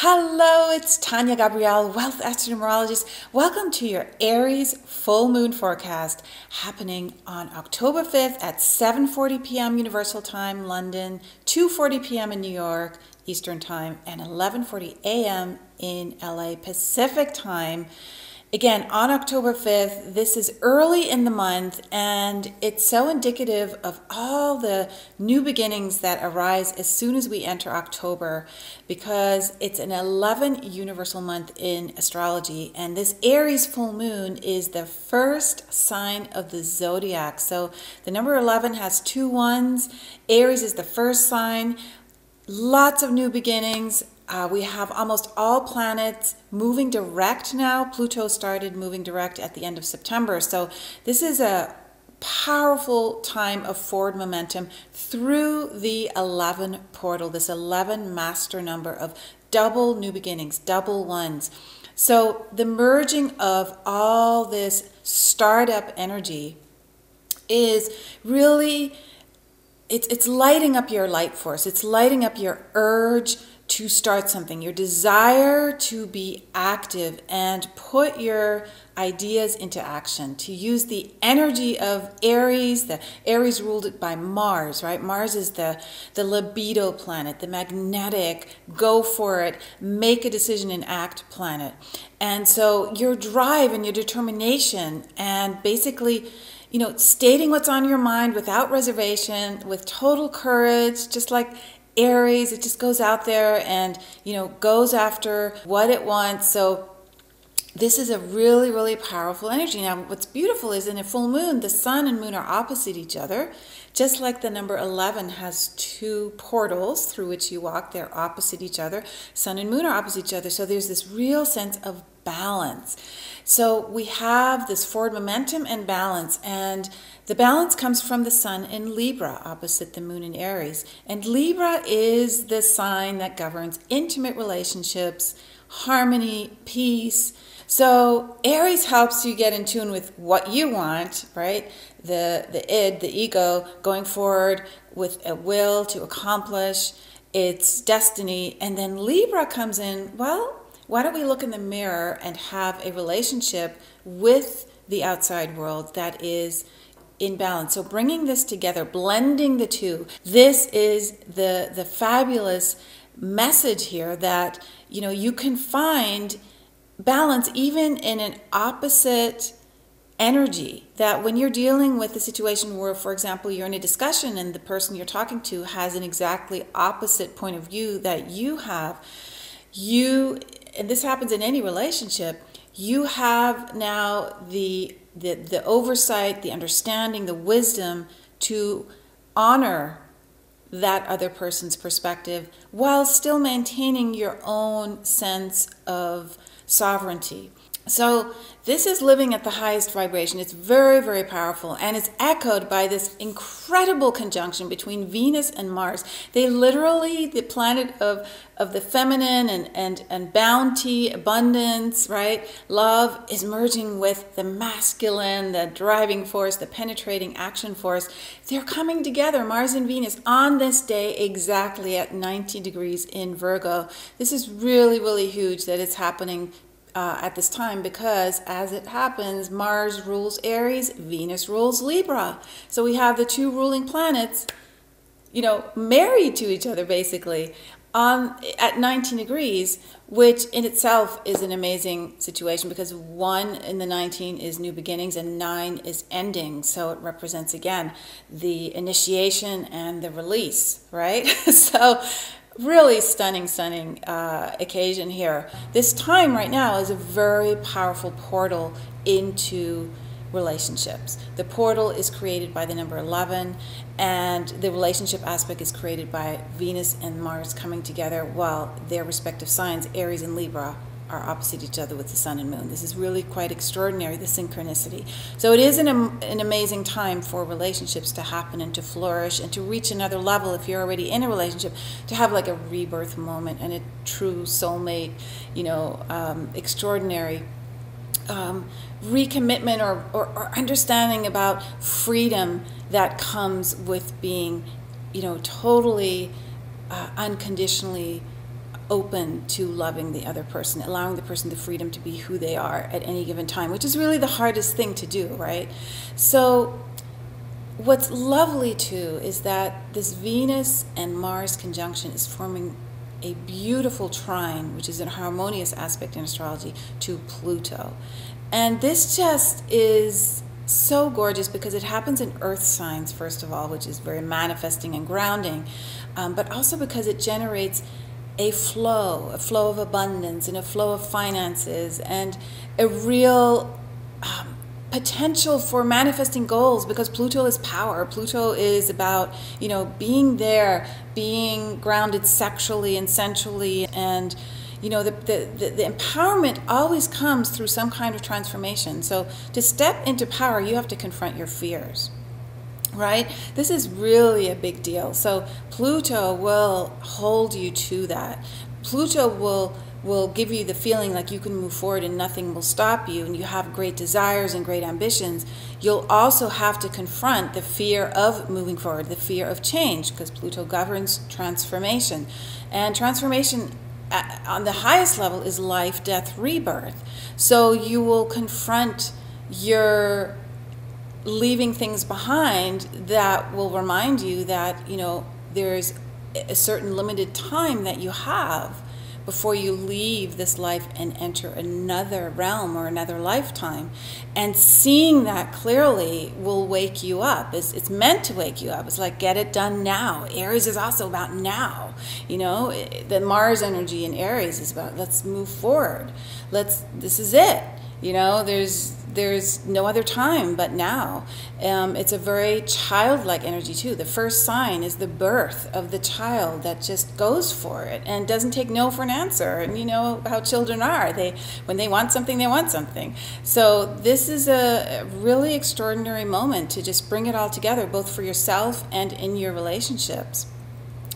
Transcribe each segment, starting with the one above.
Hello, it's Tanya Gabrielle, Wealth Astronumerologist. Welcome to your Aries full moon forecast happening on October 5th at 7:40 p.m. Universal Time, London, 2:40 p.m. in New York, Eastern Time, and 11:40 a.m. in LA Pacific Time. Again, on October 5th, this is early in the month, and it's so indicative of all the new beginnings that arise as soon as we enter October, because it's an 11 universal month in astrology, and this Aries full moon is the first sign of the zodiac. So the number 11 has two ones. Aries is the first sign. Lots of new beginnings. We have almost all planets moving direct now. Pluto started moving direct at the end of September. So this is a powerful time of forward momentum through the 11 portal, this 11 master number of double new beginnings, double ones. So the merging of all this startup energy is really, it's lighting up your light force. It's lighting up your urge to start something, your desire to be active and put your ideas into action, to use the energy of Aries. The Aries ruled by Mars, right? Mars is the libido planet, the magnetic, go for it, make a decision and act planet. And so your drive and your determination and basically, stating what's on your mind without reservation, with total courage, just like Aries, it just goes out there and, goes after what it wants. So this is a really, really powerful energy. Now, what's beautiful is in a full moon, the sun and moon are opposite each other. Just like the number 11 has two portals through which you walk, they're opposite each other. Sun and moon are opposite each other. So there's this real sense of balance. So we have this forward momentum and balance, and the balance comes from the sun in Libra opposite the moon in Aries. And Libra is the sign that governs intimate relationships, harmony, peace. So Aries helps you get in tune with what you want, right? The id, the ego, going forward with a will to accomplish its destiny. And then Libra comes in, well, why don't we look in the mirror and have a relationship with the outside world that is in balance? So bringing this together, blending the two, this is the fabulous message here that, you can find balance even in an opposite energy. That when you're dealing with a situation where, for example, you're in a discussion and the person you're talking to has an exactly opposite point of view that you have, and this happens in any relationship, you have now the oversight, the understanding, the wisdom to honor that other person's perspective while still maintaining your own sense of sovereignty. So this is living at the highest vibration. It's very, very powerful, and it's echoed by this incredible conjunction between Venus and Mars. They literally, the planet of the feminine and bounty, abundance, right? Love is merging with the masculine, the driving force, the penetrating action force. They're coming together, Mars and Venus, on this day exactly at 90 degrees in Virgo. This is really, really huge that it's happening at this time, because as it happens, Mars rules Aries, Venus rules Libra. So we have the two ruling planets, married to each other basically at 19 degrees, which in itself is an amazing situation, because 1 in the 19 is new beginnings and 9 is ending. So it represents again the initiation and the release, right? So really stunning occasion here. This time right now is a very powerful portal into relationships. The portal is created by the number 11, and the relationship aspect is created by Venus and Mars coming together, while their respective signs, Aries and Libra, are opposite each other with the sun and moon. This is really quite extraordinary, the synchronicity. So it is an amazing time for relationships to happen and to flourish and to reach another level. If you're already in a relationship, to have like a rebirth moment and a true soulmate, extraordinary recommitment or understanding about freedom that comes with being, totally unconditionally open to loving the other person, allowing the person the freedom to be who they are at any given time, which is really the hardest thing to do, right? So what's lovely too is that this Venus and Mars conjunction is forming a beautiful trine, which is a harmonious aspect in astrology, to Pluto. And this just is so gorgeous because it happens in earth signs, first of all, which is very manifesting and grounding, but also because it generates a flow of abundance and a flow of finances and a real potential for manifesting goals, because Pluto is power. Pluto is about, being there, being grounded sexually and sensually, and the empowerment always comes through some kind of transformation. So to step into power, you have to confront your fears, right? This is really a big deal. So Pluto will hold you to that. Pluto will give you the feeling like you can move forward and nothing will stop you, and you have great desires and great ambitions. You'll also have to confront the fear of moving forward, the fear of change, because Pluto governs transformation. And transformation on the highest level is life, death, rebirth. So you will confront your leaving things behind that will remind you that, there's a certain limited time that you have before you leave this life and enter another realm or another lifetime. And seeing that clearly will wake you up. It's meant to wake you up. It's like, get it done now. Aries is also about now. The Mars energy in Aries is about, let's move forward. This is it. There's no other time but now. It's a very childlike energy too. The first sign is the birth of the child that just goes for it and doesn't take no for an answer. And you know how children are. When they want something, they want something. So this is a really extraordinary moment to just bring it all together, both for yourself and in your relationships,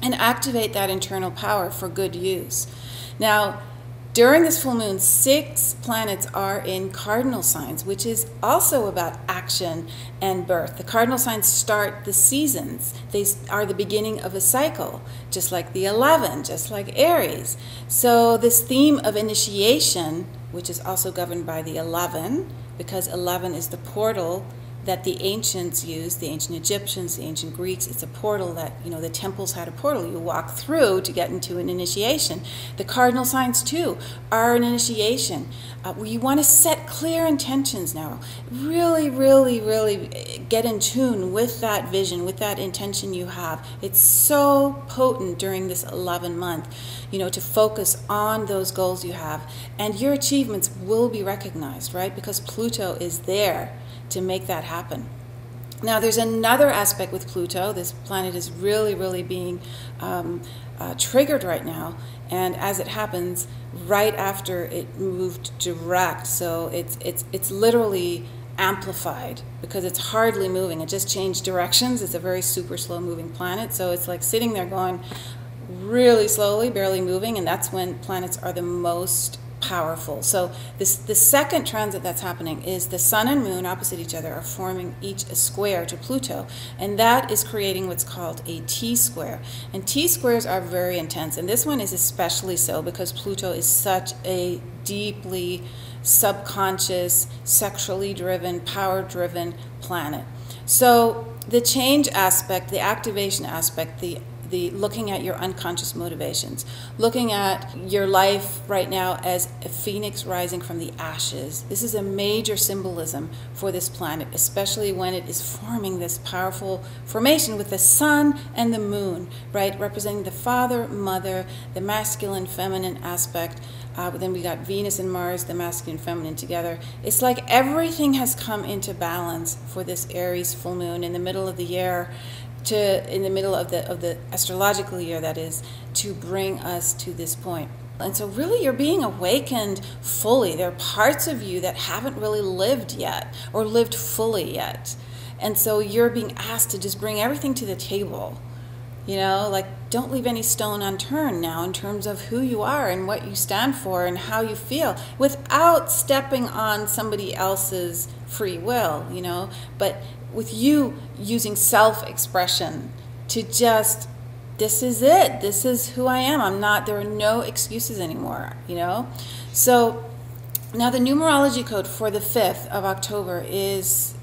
and activate that internal power for good use. Now, during this full moon, 6 planets are in cardinal signs, which is also about action and birth. The cardinal signs start the seasons. They are the beginning of a cycle, just like the 11, just like Aries. So this theme of initiation, which is also governed by the 11, because 11 is the portal that the ancients used, the ancient Egyptians, the ancient Greeks. It's a portal that, the temples had a portal you walk through to get into an initiation. The cardinal signs, too, are an initiation. You want to set clear intentions now. Really, really, really get in tune with that vision, with that intention you have. It's so potent during this 11 month, to focus on those goals you have. And your achievements will be recognized, right? Because Pluto is there to make that happen. Now, there's another aspect with Pluto. This planet is really, really being triggered right now, and as it happens, right after it moved direct, so it's literally amplified because it's hardly moving. It just changed directions. It's a very super slow moving planet, so it's like sitting there going really slowly, barely moving, and that's when planets are the most powerful. So the second transit that's happening is the sun and moon opposite each other are forming each a square to Pluto, and that is creating what's called a T-square. And T-squares are very intense, and this one is especially so because Pluto is such a deeply subconscious, sexually driven, power-driven planet. So the change aspect, the activation aspect, the looking at your unconscious motivations, looking at your life right now as a phoenix rising from the ashes. This is a major symbolism for this planet, especially when it is forming this powerful formation with the sun and the moon, right? Representing the father, mother, the masculine, feminine aspect. But then we got Venus and Mars, the masculine and feminine together. It's like everything has come into balance for this Aries full moon in the middle of the year, in the middle of the astrological year, that is, to bring us to this point. And so really you're being awakened fully. There are parts of you that haven't really lived yet or lived fully yet. And so you're being asked to just bring everything to the table. Like, don't leave any stone unturned now in terms of who you are and what you stand for and how you feel, without stepping on somebody else's free will, but with you using self-expression to just this is it. This is who I am. There are no excuses anymore, So now the numerology code for the 5th of October is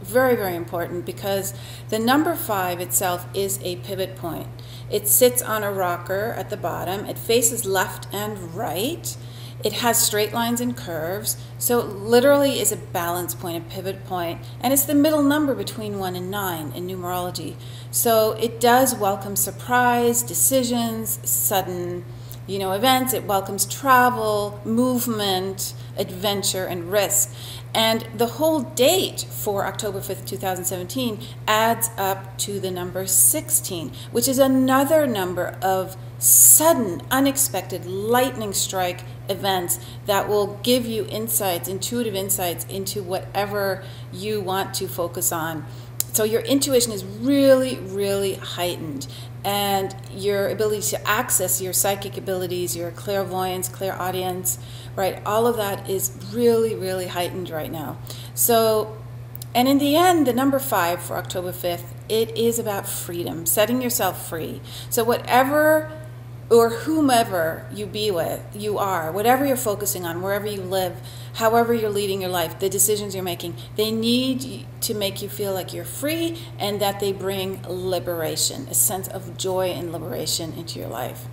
very, very important because the number 5 itself is a pivot point. It sits on a rocker at the bottom. It faces left and right. It has straight lines and curves. So it literally is a balance point, a pivot point, and it's the middle number between 1 and 9 in numerology. So it does welcome surprise, decisions, sudden events. It welcomes travel, movement, adventure, and risk. And the whole date for October 5th, 2017 adds up to the number 16, which is another number of sudden, unexpected, lightning strike events that will give you insights, intuitive insights into whatever you want to focus on. So your intuition is really, really heightened, and your ability to access your psychic abilities, your clairvoyance, clairaudience, right? All of that is really, really heightened right now. So, and in the end, the number 5 for October 5th, it is about freedom, setting yourself free. So whatever or whomever you are, whatever you're focusing on, wherever you live, however you're leading your life, the decisions you're making, they need to make you feel like you're free and that they bring liberation, a sense of joy and liberation into your life.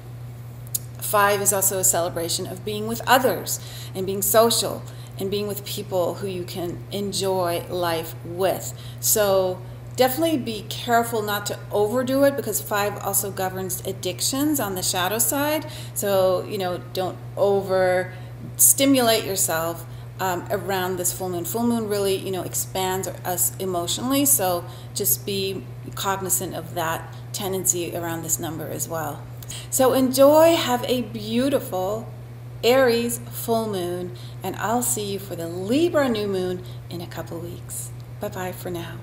5 is also a celebration of being with others and being social and being with people who you can enjoy life with. So definitely be careful not to overdo it because 5 also governs addictions on the shadow side. So, don't overstimulate yourself around this full moon. Full moon really, expands us emotionally. So just be cognizant of that tendency around this number as well. So enjoy, have a beautiful Aries full moon, and I'll see you for the Libra new moon in a couple weeks. Bye-bye for now.